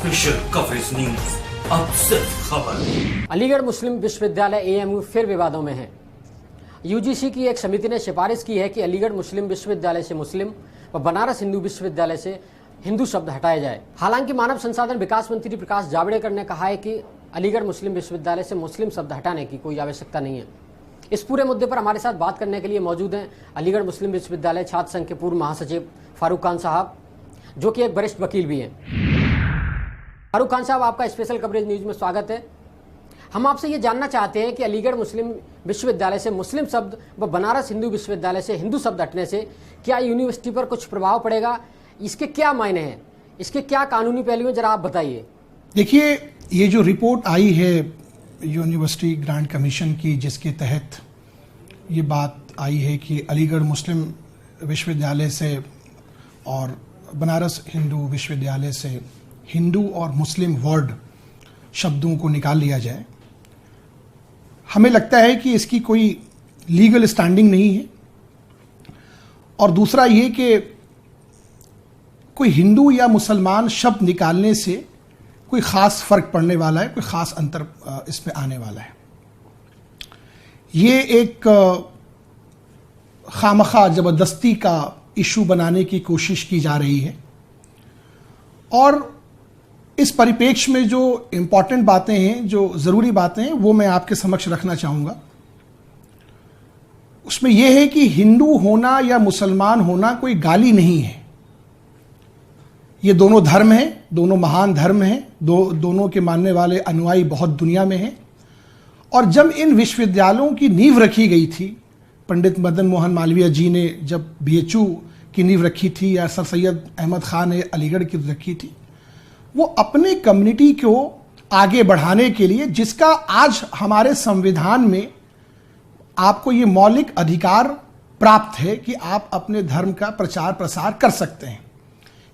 Special coverage news, अब सिर्फ खबर। अलीगढ़ मुस्लिम विश्वविद्यालय एएमयू फिर विवादों में है। यूजीसी की एक समिति ने सिफारिश की है कि अलीगढ़ मुस्लिम विश्वविद्यालय से मुस्लिम व बनारस हिंदू विश्वविद्यालय से हिंदू शब्द हटाया जाए। हालांकि मानव संसाधन विकास मंत्री प्रकाश जावड़ेकर ने कहा है कि अलीगढ़ मुस्लिम विश्वविद्यालय से मुस्लिम शब्द हटाने की कोई आवश्यकता नहीं है। इस पूरे मुद्दे पर हमारे साथ बात करने के लिए मौजूद हैं अलीगढ़ मुस्लिम विश्वविद्यालय छात्र संघ के पूर्व महासचिव फारूक खान साहब, जो कि एक वरिष्ठ वकील भी हैं। फारूक खान साहब, आपका स्पेशल कवरेज न्यूज में स्वागत है। हम आपसे ये जानना चाहते हैं कि अलीगढ़ मुस्लिम विश्वविद्यालय से मुस्लिम शब्द व बनारस हिंदू विश्वविद्यालय से हिंदू शब्द हटने से क्या यूनिवर्सिटी पर कुछ प्रभाव पड़ेगा? इसके क्या मायने हैं, इसके क्या कानूनी पहलू हैं, जरा आप बताइए। देखिए, ये जो रिपोर्ट आई है यूनिवर्सिटी ग्रांट कमीशन की, जिसके तहत ये बात आई है कि अलीगढ़ मुस्लिम विश्वविद्यालय से और बनारस हिंदू विश्वविद्यालय से हिंदू और मुस्लिम वर्ड शब्दों को निकाल लिया जाए, हमें लगता है कि इसकी कोई लीगल स्टैंडिंग नहीं है। और दूसरा ये कि कोई हिंदू या मुसलमान शब्द निकालने से कोई ख़ास फ़र्क पड़ने वाला है, कोई ख़ास अंतर इसमें आने वाला है। ये एक खामखा ज़बरदस्ती का इशू बनाने की कोशिश की जा रही है। और इस परिप्रेक्ष्य में जो इम्पॉर्टेंट बातें हैं, जो ज़रूरी बातें हैं, वो मैं आपके समक्ष रखना चाहूँगा। उसमें यह है कि हिंदू होना या मुसलमान होना कोई गाली नहीं है। ये दोनों धर्म हैं, दोनों महान धर्म हैं, दोनों के मानने वाले अनुयायी बहुत दुनिया में हैं। और जब इन विश्वविद्यालयों की नींव रखी गई थी, पंडित मदन मोहन मालवीय जी ने जब बीएचयू की नींव रखी थी, या सर सैयद अहमद खान ने अलीगढ़ की रखी थी, वो अपने कम्युनिटी को आगे बढ़ाने के लिए, जिसका आज हमारे संविधान में आपको ये मौलिक अधिकार प्राप्त है कि आप अपने धर्म का प्रचार प्रसार कर सकते हैं।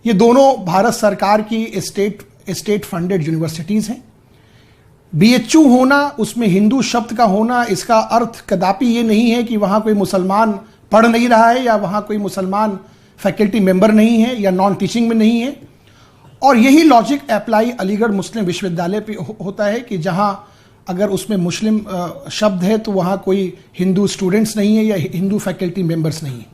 ये दोनों भारत सरकार की स्टेट फंडेड यूनिवर्सिटीज़ हैं। बीएचयू होना, उसमें हिंदू शब्द का होना, इसका अर्थ कदापि ये नहीं है कि वहाँ कोई मुसलमान पढ़ नहीं रहा है या वहाँ कोई मुसलमान फैकल्टी मेंबर नहीं है या नॉन टीचिंग में नहीं है। और यही लॉजिक अप्लाई अलीगढ़ मुस्लिम विश्वविद्यालय पे होता है कि जहाँ अगर उसमें मुस्लिम शब्द है तो वहाँ कोई हिंदू स्टूडेंट्स नहीं है या हिंदू फैकल्टी मेंबर्स नहीं है।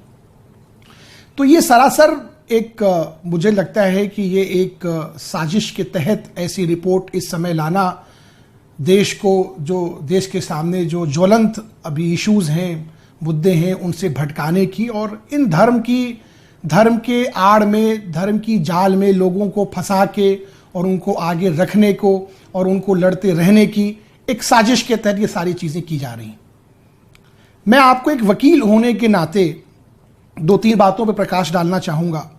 तो ये सरासर एक मुझे लगता है कि ये एक साजिश के तहत ऐसी रिपोर्ट इस समय लाना, देश को, जो देश के सामने जो ज्वलंत अभी इश्यूज़ हैं, मुद्दे हैं, उनसे भटकाने की, और इन धर्म के आड़ में, धर्म की जाल में लोगों को फंसा के और उनको आगे रखने को और उनको लड़ते रहने की एक साजिश के तहत ये सारी चीज़ें की जा रही हैं। मैं आपको एक वकील होने के नाते दो तीन बातों पर प्रकाश डालना चाहूँगा।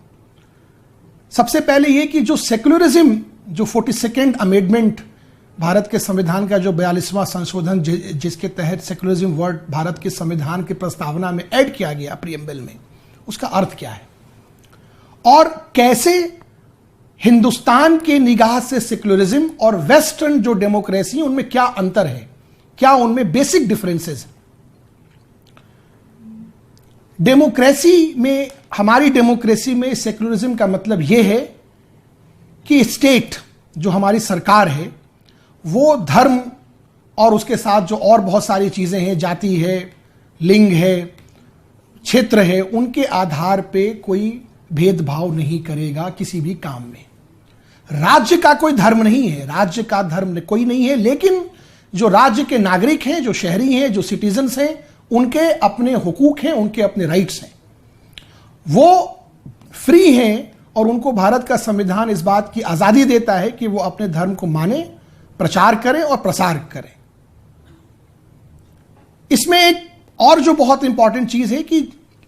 सबसे पहले ये कि जो सेक्युलरिज्म, जो 42nd अमेंडमेंट, भारत के संविधान का जो 42वां संशोधन, जिसके तहत सेक्युलरिज्म वर्ड भारत के संविधान की प्रस्तावना में ऐड किया गया प्रीएम्बल में, उसका अर्थ क्या है और कैसे हिंदुस्तान के निगाह से सेक्युलरिज्म और वेस्टर्न जो डेमोक्रेसी, उनमें क्या अंतर है, क्या उनमें बेसिक डिफरेंसेस। डेमोक्रेसी में, हमारी डेमोक्रेसी में सेक्युलरिज्म का मतलब यह है कि स्टेट, जो हमारी सरकार है, वो धर्म और उसके साथ जो और बहुत सारी चीज़ें हैं, जाति है, लिंग है, क्षेत्र है, उनके आधार पे कोई भेदभाव नहीं करेगा किसी भी काम में। राज्य का कोई धर्म नहीं है, राज्य का धर्म कोई नहीं है, लेकिन जो राज्य के नागरिक हैं, जो शहरी हैं, जो सिटीजन्स हैं, उनके अपने हुकूक हैं, उनके अपने राइट्स हैं, वो फ्री हैं। और उनको भारत का संविधान इस बात की आज़ादी देता है कि वो अपने धर्म को माने, प्रचार करें और प्रसार करें। इसमें एक और जो बहुत इंपॉर्टेंट चीज है कि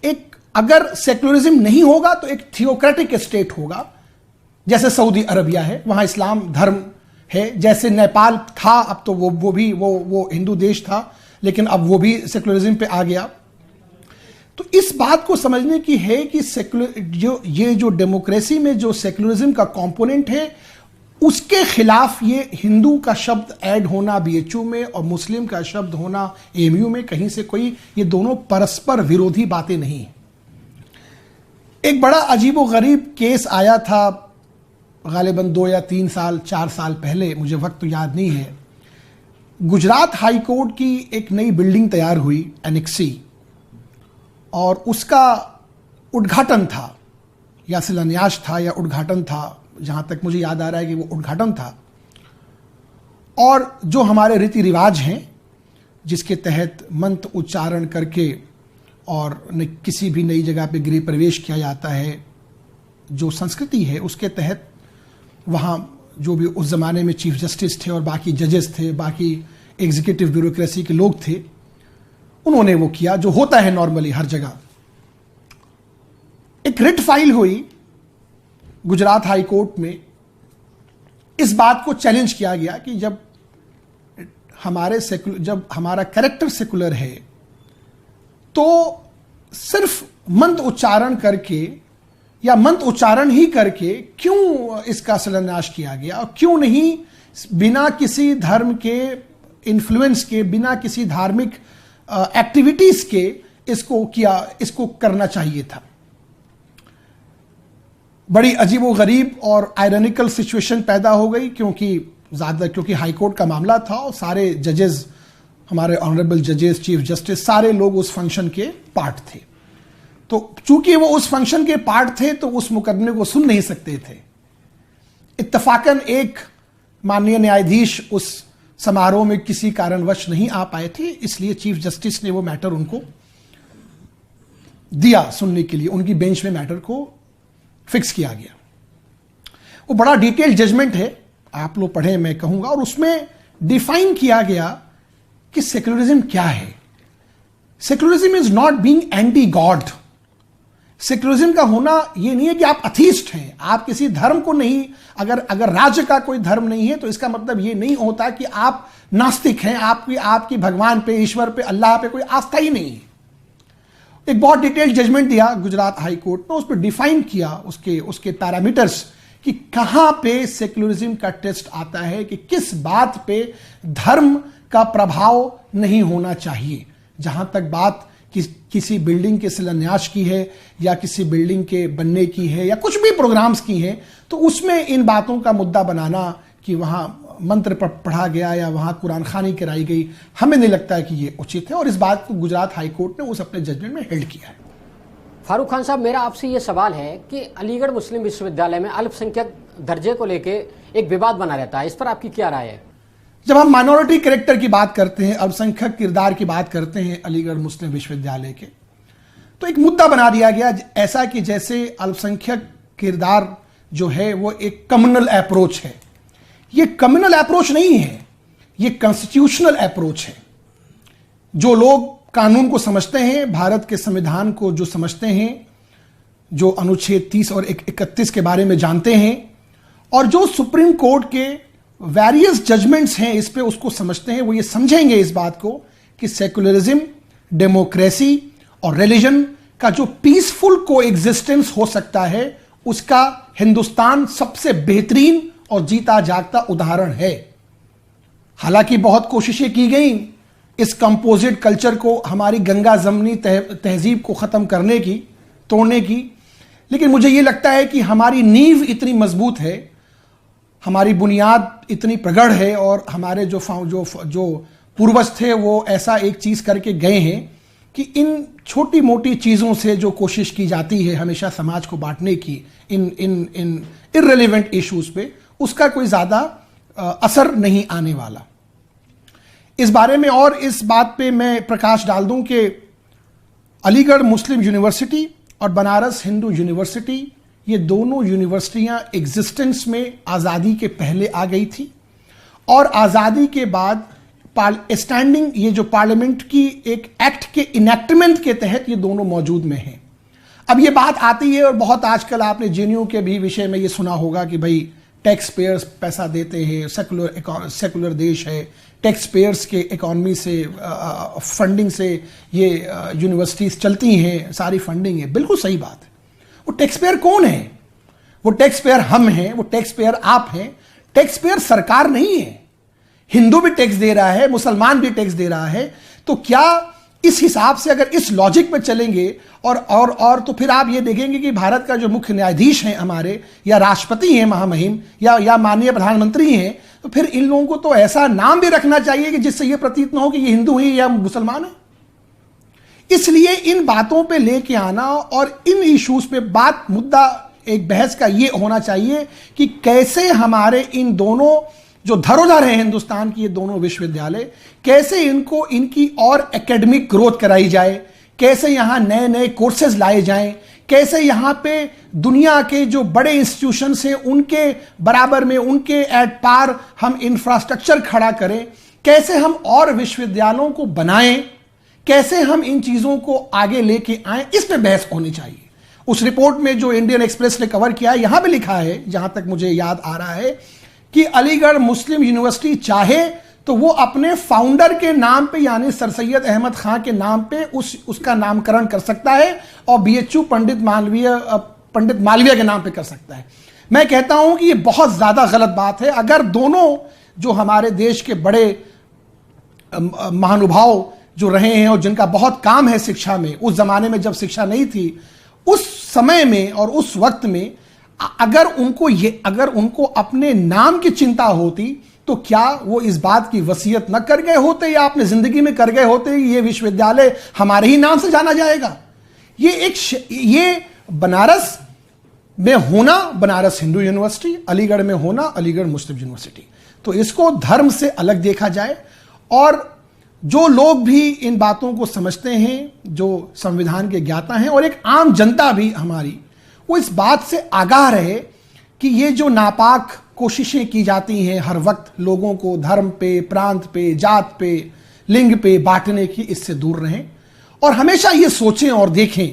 एक, अगर सेक्युलरिज्म नहीं होगा तो एक थियोक्रेटिक स्टेट होगा, जैसे सऊदी अरबिया है, वहां इस्लाम धर्म है, जैसे नेपाल था, अब तो वो भी हिंदू देश था, लेकिन अब वो भी सेक्युलरिज्म पे आ गया। तो इस बात को समझने की है कि ये जो डेमोक्रेसी में जो सेक्युलरिज्म का कंपोनेंट है, उसके खिलाफ ये हिंदू का शब्द ऐड होना बीएचयू में और मुस्लिम का शब्द होना एएमयू में, कहीं से कोई, ये दोनों परस्पर विरोधी बातें नहीं। एक बड़ा अजीबो गरीब केस आया था गालिबन 2 या 3 साल 4 साल पहले, मुझे वक्त तो याद नहीं है, गुजरात हाई कोर्ट की एक नई बिल्डिंग तैयार हुई एनेक्सी, और उसका उद्घाटन था या शिलान्यास था या उद्घाटन था, जहां तक मुझे याद आ रहा है कि वो उद्घाटन था। और जो हमारे रीति रिवाज हैं जिसके तहत मंत्र उच्चारण करके और किसी भी नई जगह पे गृह प्रवेश किया जाता है, जो संस्कृति है उसके तहत वहाँ जो भी उस ज़माने में चीफ जस्टिस थे और बाकी जजेस थे, बाकी एग्जीक्यूटिव ब्यूरोक्रेसी के लोग थे, उन्होंने वो किया जो होता है नॉर्मली हर जगह। एक रिट फाइल हुई गुजरात हाई कोर्ट में, इस बात को चैलेंज किया गया कि जब हमारा कैरेक्टर सेकुलर है तो सिर्फ मंत्र उच्चारण करके या मंत्र उच्चारण ही करके क्यों इसका शिलान्यास किया गया, और क्यों नहीं बिना किसी धर्म के इन्फ्लुएंस के, बिना किसी धार्मिक एक्टिविटीज के इसको करना चाहिए था। बड़ी अजीबोगरीब और आयरनिकल सिचुएशन पैदा हो गई, क्योंकि हाई कोर्ट का मामला था और सारे जजेस, हमारे ऑनरेबल जजेस, चीफ जस्टिस, सारे लोग उस फंक्शन के पार्ट थे। तो चूंकि वो उस फंक्शन के पार्ट थे तो उस मुकदमे को सुन नहीं सकते थे। इत्तफाकन एक माननीय न्यायाधीश उस समारोह में किसी कारणवश नहीं आ पाए थे, इसलिए चीफ जस्टिस ने वो मैटर उनको दिया सुनने के लिए, उनकी बेंच में मैटर को फिक्स किया गया। वो बड़ा डिटेल्ड जजमेंट है, आप लोग पढ़ें मैं कहूंगा, और उसमें डिफाइन किया गया कि सेक्युलरिज्म क्या है। Secularism is not being anti God. Secularism का होना यह नहीं है कि आप अथीस्ट हैं, आप किसी धर्म को नहीं, अगर राज्य का कोई धर्म नहीं है तो इसका मतलब यह नहीं होता कि आप नास्तिक हैं, आपकी भगवान पे, ईश्वर पे, अल्लाह पे कोई आस्था ही नहीं है। एक बहुत डिटेल्ड जजमेंट दिया गुजरात हाई कोर्ट ने, उस पर डिफाइन किया उसके पैरामीटर्स कि कहां पे सेक्युलरिज्म का टेस्ट आता है, कि किस बात पे धर्म का प्रभाव नहीं होना चाहिए। जहां तक बात किसी बिल्डिंग के शिलान्यास की है या किसी बिल्डिंग के बनने की है या कुछ भी प्रोग्राम्स की है, तो उसमें इन बातों का मुद्दा बनाना कि वहां मंत्र पढ़ा गया या वहां कुरान खानी कराई गई, हमें नहीं लगता है कि ये उचित है, और इस बात को गुजरात हाई कोर्ट ने उस अपने जजमेंट में हेल्ड किया है। फारूक खान साहब, मेरा आपसे ये सवाल है कि अलीगढ़ मुस्लिम विश्वविद्यालय में अल्पसंख्यक दर्जे को लेके एक विवाद बना रहता है, इस पर आपकी क्या राय है? जब हम माइनॉरिटी कैरेक्टर की बात करते हैं, अल्पसंख्यक किरदार की बात करते हैं अलीगढ़ मुस्लिम विश्वविद्यालय के, तो एक मुद्दा बना दिया गया ऐसा कि जैसे अल्पसंख्यक किरदार जो है वो एक कम्युनल अप्रोच है। ये कम्युनल अप्रोच नहीं है, ये कॉन्स्टिट्यूशनल अप्रोच है। जो लोग कानून को समझते हैं, भारत के संविधान को जो समझते हैं, जो अनुच्छेद 30 और 31 के बारे में जानते हैं, और जो सुप्रीम कोर्ट के वेरियस जजमेंट्स हैं इस पे उसको समझते हैं, वो ये समझेंगे इस बात को कि सेकुलरिज्म, डेमोक्रेसी और रिलीजन का जो पीसफुल को एग्जिस्टेंस हो सकता है, उसका हिंदुस्तान सबसे बेहतरीन और जीता जागता उदाहरण है। हालांकि बहुत कोशिशें की गई इस कंपोजिट कल्चर को, हमारी गंगा जमनी तहजीब को खत्म करने की, तोड़ने की, लेकिन मुझे यह लगता है कि हमारी नींव इतनी मजबूत है, हमारी बुनियाद इतनी प्रगाढ़ है, और हमारे जो पूर्वज थे वो ऐसा एक चीज करके गए हैं कि इन छोटी मोटी चीजों से जो कोशिश की जाती है हमेशा समाज को बांटने की, इन इररिलेवेंट इश्यूज पे, उसका कोई ज्यादा असर नहीं आने वाला। इस बारे में और इस बात पे मैं प्रकाश डाल दूं कि अलीगढ़ मुस्लिम यूनिवर्सिटी और बनारस हिंदू यूनिवर्सिटी, ये दोनों यूनिवर्सिटियां एग्जिस्टेंस में आज़ादी के पहले आ गई थी, और आज़ादी के बाद स्टैंडिंग ये जो पार्लियामेंट की एक एक्ट के इनेक्टमेंट के तहत ये दोनों मौजूद में हैं। अब ये बात आती है, और बहुत आजकल आपने जेएनयू के भी विषय में ये सुना होगा कि भाई टैक्स पेयर्स पैसा देते हैं, सेकुलर देश है, टैक्स पेयर्स के इकोनॉमी से फंडिंग से ये यूनिवर्सिटीज चलती हैं, सारी फंडिंग है। बिल्कुल सही बात है। वो टैक्स पेयर कौन है? वो टैक्स पेयर हम हैं, वो टैक्स पेयर आप हैं। टैक्स पेयर सरकार नहीं है। हिंदू भी टैक्स दे रहा है, मुसलमान भी टैक्स दे रहा है। तो क्या इस हिसाब से अगर इस लॉजिक पे चलेंगे और तो फिर आप ये देखेंगे कि भारत का जो मुख्य न्यायाधीश हैं हमारे, या राष्ट्रपति हैं महामहिम, या माननीय प्रधानमंत्री हैं, तो फिर इन लोगों को तो ऐसा नाम भी रखना चाहिए कि जिससे ये प्रतीत न हो कि ये हिंदू है या मुसलमान है। इसलिए इन बातों पे लेके आना और इन इश्यूज पे मुद्दा एक बहस का ये होना चाहिए कि कैसे हमारे इन दोनों जो धरोहर है हिंदुस्तान की, ये दोनों विश्वविद्यालय, कैसे इनको इनकी और एकेडमिक ग्रोथ कराई जाए, कैसे यहां नए नए कोर्सेज लाए जाएं, कैसे यहां पे दुनिया के जो बड़े इंस्टीट्यूशन हैं उनके बराबर में, उनके एट पार हम इंफ्रास्ट्रक्चर खड़ा करें, कैसे हम और विश्वविद्यालयों को बनाएं, कैसे हम इन चीजों को आगे लेके आएं, इस पे बहस होनी चाहिए। उस रिपोर्ट में जो इंडियन एक्सप्रेस ने कवर किया है, यहां पे लिखा है, जहां तक मुझे याद आ रहा है, कि अलीगढ़ मुस्लिम यूनिवर्सिटी चाहे तो वो अपने फाउंडर के नाम पे यानी सर सैयद अहमद खान के नाम पे उसका नामकरण कर सकता है और बीएचयू पंडित मालवीय के नाम पे कर सकता है। मैं कहता हूं कि ये बहुत ज्यादा गलत बात है। अगर दोनों जो हमारे देश के बड़े महानुभाव जो रहे हैं और जिनका बहुत काम है शिक्षा में, उस जमाने में जब शिक्षा नहीं थी, उस समय में और उस वक्त में अगर उनको अपने नाम की चिंता होती तो क्या वो इस बात की वसीयत न कर गए होते या अपने जिंदगी में कर गए होते ये विश्वविद्यालय हमारे ही नाम से जाना जाएगा। ये बनारस में होना बनारस हिंदू यूनिवर्सिटी, अलीगढ़ में होना अलीगढ़ मुस्लिम यूनिवर्सिटी, तो इसको धर्म से अलग देखा जाए। और जो लोग भी इन बातों को समझते हैं, जो संविधान के ज्ञाता हैं, और एक आम जनता भी हमारी, वो इस बात से आगाह रहे कि ये जो नापाक कोशिशें की जाती हैं हर वक्त लोगों को धर्म पे, प्रांत पे, जात पे, लिंग पे बांटने की, इससे दूर रहें। और हमेशा ये सोचें और देखें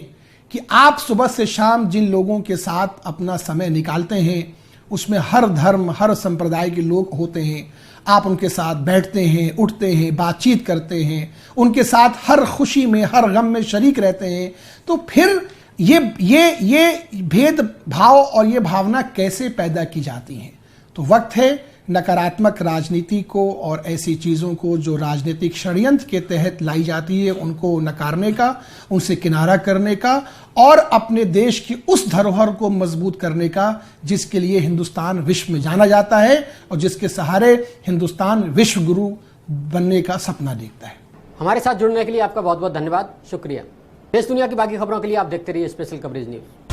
कि आप सुबह से शाम जिन लोगों के साथ अपना समय निकालते हैं, उसमें हर धर्म, हर संप्रदाय के लोग होते हैं। आप उनके साथ बैठते हैं, उठते हैं, बातचीत करते हैं, उनके साथ हर खुशी में, हर गम में शरीक रहते हैं, तो फिर ये भेदभाव और ये भावना कैसे पैदा की जाती हैं। तो वक्त है नकारात्मक राजनीति को और ऐसी चीज़ों को जो राजनीतिक षड्यंत्र के तहत लाई जाती है उनको नकारने का, उनसे किनारा करने का, और अपने देश की उस धरोहर को मजबूत करने का जिसके लिए हिंदुस्तान विश्व में जाना जाता है और जिसके सहारे हिंदुस्तान विश्व गुरु बनने का सपना देखता है। हमारे साथ जुड़ने के लिए आपका बहुत बहुत धन्यवाद, शुक्रिया। देश दुनिया की बाकी खबरों के लिए आप देखते रहिए स्पेशल कवरेज न्यूज़।